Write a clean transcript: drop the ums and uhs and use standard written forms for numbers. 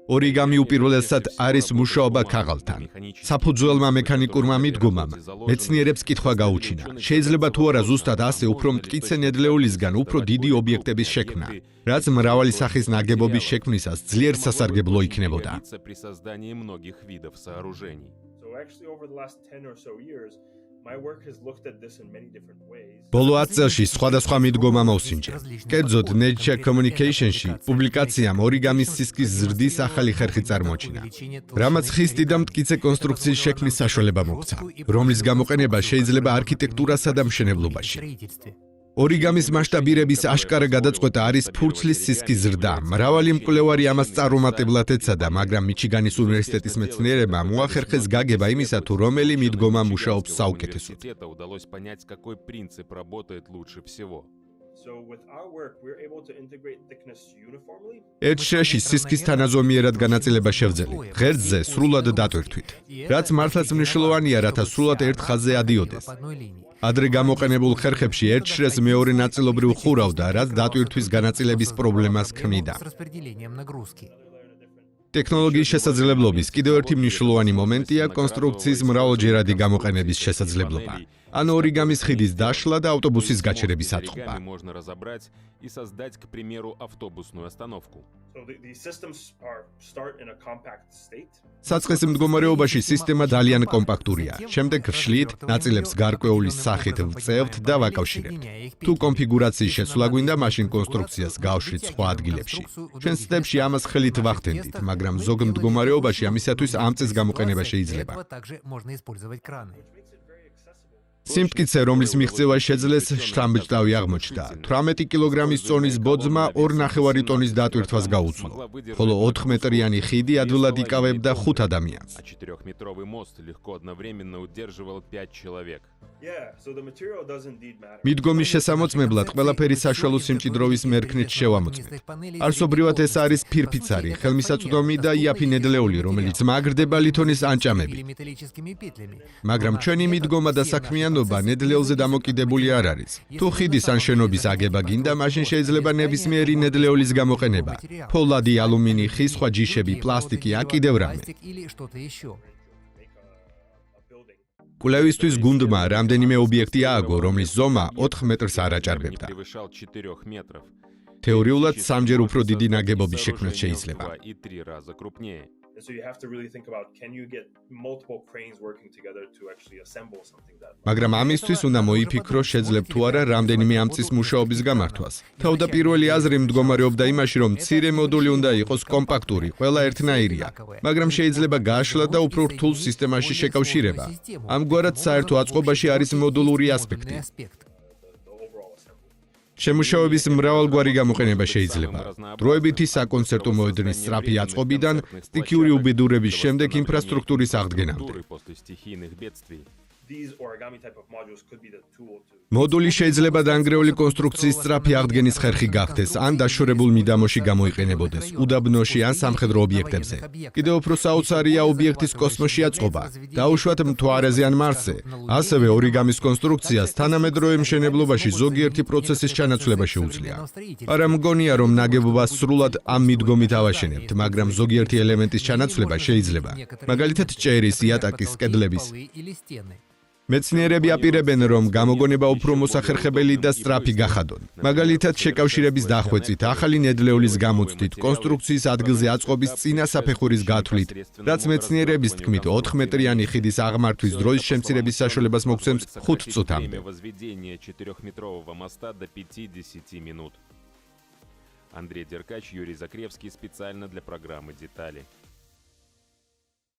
ორიგამი უპირველესად არის მუშაობა ქაღალდთან. საფუძველმა მექანიკურმა მიდგომამ მეცნიერებს კითხვა გაუჩინა. შეიძლება თუ არა ზუსტად ასე უფრო მტკიცე ნედლეულისგან უფრო დიდი ობიექტების შექმნა, რაც მრავალი სახის ნაგებობის შექმნისას ძლიერ სასარგებლო იქნებოდა. ბოლო 10 წელში სხვადასხვა მიდგომა მოვსინჯე. კერძოდ Nature Communication-ში პუბლიკაციამ ორიგამის სისქის ზრდის ახალი ხერხი წარმოჩინა, რამაც ხისტი და მტკიცე კონსტრუქციის შექმნის საშუალება მოგცა, რომლის გამოყენება შეიძლება არქიტექტურასა და მშენებლობაში. ორიგამის მასშტაბირების აშკარა გადაწყვეტა არის ფურცლის სისქის ზრდა. მრავალი მკვლევარი ამას წარუმატებლად ეცადა, მაგრამ მიჩიგანის უნივერსიტეტის მეცნიერებმა მოახერხეს გაგება იმისა, თუ რომელი მიდგომა მუშაობს საუკეთესოდ. ერთ შრეში სისქის თანაზომიერად განაწილება შევძელი, ღერძზე სრულად დატვირთვით, რაც მართლაც მნიშვნელოვანია, რათა სრულად ერთ ხაზზე ადიოდეს. ადრე გამოყენებულ ხერხებში ერთ შრეს მეორე ნაწილობრივ ხურავდა, რაც დატვირთვის განაწილების პრობლემას ქმნიდა. ტექნოლოგიის შესაძლებლობის კიდევ ერთი მნიშვნელოვანი მომენტია კონსტრუქციის მრავალჯერადი გამოყენების შესაძლებლობა. ან ორიგამის ხიდის დაშლა და ავტობუსის გაჩერების აწყობა. საწყის მდგომარეობაში სისტემა ძალიან კომპაქტურია. შემდეგ ვშლით, ნაწილებს გარკვეულის სახით ვწევთ და ვაკავშირებთ. თუ კონფიგურაციის შეცვლა გვინდა, მაშინ კონსტრუქციას გავშლით სხვა ადგილებში. ჩვენ სტეპში ამას ხელით ვახდენდით, მაგრამ ზოგ მდგომარეობაში ამისათვის ამ წეს გამოყენება შეიძლება. სიმტკიცე, რომლის მიღწევა შეძლეს, შთამბეჭდავი აღმოჩნდა. 18 კილოგრამის წონის ბოძმა 2,5 ტონის დატვირთვას გაუძლო, ხოლო 4 მეტრიანი ხიდი ადვილად იკავებდა 5 ადამიანს. მიდგომის შესამოწმებლად ყველაფერი საშუალო სიმჭიდროვის მერქნით შევამოწმეთ. არსობრივად ეს არის ფირფიცარი, ხელმისაწვდომი და იაფი ნედლეული, რომელიც მაგრდება ლითონის ანჭამებით. მაგრამ ჩვენი მიდგომა და საქმიანობა ნედლეულზე დამოკიდებული არ არის. თუ ხიდის ან შენობის აგება გინდა, მაშინ შეიძლება ნებისმიერი ნედლეულის გამოყენება. ფოლადი, ალუმინი, ხის სხვა ჯიშები, პლასტიკი, ან კიდევ რამე. კვლევისთვის გუნდმა რამდენიმე ობიექტი ააგო, რომლის ზომა 4 მეტრს არ აჭარბებდა. თეორიულად 3-ჯერ უფრო დიდი ნაგებობის შექმნა შეიძლება. მაგრამ ამისთვის უნდა მოიფიქრო, შეძლებთ თუ არა რამდენიმე ამწის მუშაობის გამართვას. თავდაპირველი აზრი მდგომარეობდა იმაში, რომ მცირე მოდული უნდა იყოს კომპაქტური, ყველა ერთნაირია, მაგრამ შეიძლება გააშლა და უფრო რთულ სისტემაში შეკავშირება. ამგვარად საერთო აწყობაში არის მოდულური ასპექტი. შემუშავების მრავალგვარი გამოყენება შეიძლება. დროებითი საკონცერტო მოედნის სწრაფი აწყობიდან სტიქიური უბედურების შემდეგ ინფრასტრუქტურის აღდგენამდე. მოდული შეიძლება დაანგრეული კონსტრუქციის სწრაფი აღდგენის ხერხი გახდეს, ან დაშორებულ მიდამოში გამოიყენებოდეს, უდაბნოში ან სამხედრო ობიექტებზე. კიდევ უფრო საოცარია ობიექტის კოსმოსში აწყობა, დაუშვათ მთვარეზე ან მარსზე. ასევე ორიგამის კონსტრუქციას თანამედროვე მშენებლობაში ზოგიერთი პროცესის ჩანაცვლება შეუძლია. არა მგონია, რომ ნაგებობას სრულად ამ მიდგომით ავაშენებთ, მაგრამ ზოგიერთი ელემენტის ჩანაცვლება შეიძლება. მაგალითად, ჭერის, იატაკის, კედლების. მეცნიერები აპირებენ, რომ გამოგონება უფრო მოსახერხებელი და სწრაფი გახადონ. მაგალითად, შეკავშირების დახვეწით, ახალი ნედლეულის გამოცდით, კონსტრუქციის ადგილზე აწყობის წინა საფეხურის გათვლით, რაც მეცნიერების თქმით 4 მეტრიანი ხიდის აღმართვის დროის შემცირების საშუალებას მოგცემს 5 წუთამდე. Андрей Деркач, Юрий Закревский специально для программы «Детали».